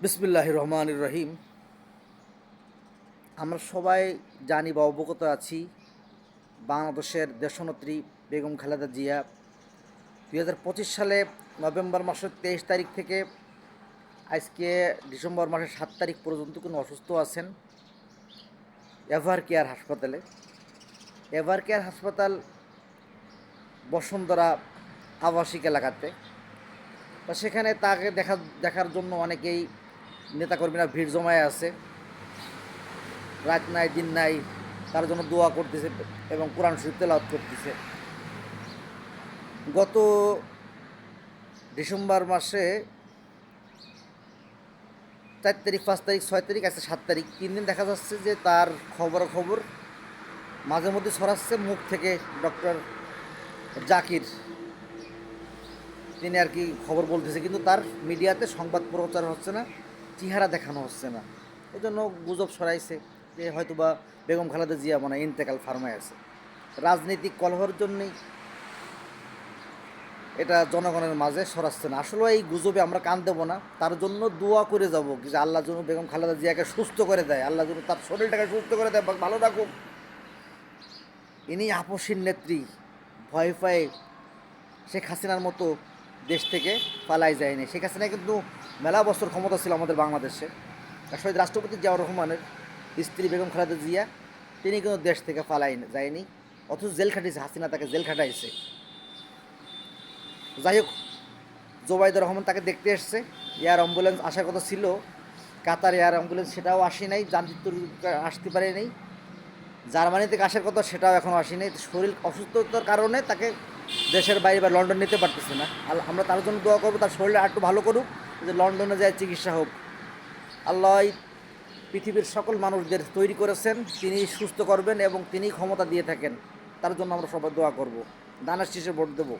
বিসমিল্লাহির রহমানির রহিম। আমরা সবাই জানি বা অবগত আছি, বাংলাদেশের দেশনেত্রী বেগম খালেদা জিয়া 2025 সালে নভেম্বর মাসের 23 তারিখ থেকে আজকে ডিসেম্বর মাসের 7 তারিখ পর্যন্ত কোনো অসুস্থ আছেন এভার কেয়ার হাসপাতালে। এভার কেয়ার হাসপাতাল বসুন্ধরা আবাসিক এলাকাতে। তা সেখানে তাকে দেখার জন্য অনেকেই নেতাকর্মীরা ভিড় জমায় আছে, রাত নাই দিন নাই তার জন্য দোয়া করতেছে এবং কোরআন শরীফ তেলাওয়াত করতেছে। গত ডিসেম্বর মাসে 4 তারিখ, 5 তারিখ, 6 তারিখ, আজকে 7 তারিখ, 3 দিন দেখা যাচ্ছে যে তার খবর মাঝে মধ্যে ছড়াচ্ছে মুখ থেকে। ডক্টর জাকির তিনি আর কি খবর বলতেছে, কিন্তু তার মিডিয়াতে সংবাদ প্রচার হচ্ছে না, চেহারা দেখানো হচ্ছে না। এই জন্য গুজব ছড়াইছে যে হয়তোবা বেগম খালেদা জিয়া মানে ইন্তেকাল ফার্মায় আছে। রাজনৈতিক কলহের জন্যই এটা জনগণের মাঝে ছড়াচ্ছে না। আসলে এই গুজবে আমরা কান দেবো না, তার জন্য দোয়া করে যাব যে আল্লাহ যেন বেগম খালেদা জিয়াকে সুস্থ করে দেয়, আল্লাহ যেন তার শরীরটাকে সুস্থ করে দেয়, ভালো রাখুক। ইনি আপসীর নেত্রী, ভয় পায়ে শেখ হাসিনার মতো দেশ থেকে পালাই যায়নি। শেখ হাসিনা কিন্তু মেলা বছর ক্ষমতা ছিল আমাদের বাংলাদেশে। শহীদ রাষ্ট্রপতি জিয়াউর রহমানের স্ত্রী বেগম খালেদা জিয়া, তিনি কিন্তু দেশ থেকে পালাই যায়নি, অথচ জেল খাটিয়েছে, হাসিনা তাকে জেল খাটাইছে। যাই হোক, জোবাইদুর রহমান তাকে দেখতে এসছে। এয়ার অ্যাম্বুলেন্স আসার কথা ছিল, কাতার এয়ার অ্যাম্বুলেন্স, সেটাও আসে নাই, যান্ত্রিক আসতে পারে নাই। জার্মানি থেকে আসার কথা, সেটাও এখনও আসে নাই। শরীর অসুস্থতার কারণে তাকে দেশের বাইরে বা লন্ডন নিতে পারতেছে না। আমরা তার জন্য দোয়া করবো, তার শরীরে আর একটু ভালো করুক, যে লন্ডনে যায় চিকিৎসা হোক। আল্লাহ পৃথিবীর সকল মানুষদের তৈরি করেছেন, তিনি সুস্থ করবেন এবং তিনি ক্ষমতা দিয়ে থাকেন। তার জন্য আমরা সবাই দোয়া করব, দানের শীষে ভোট দেবো।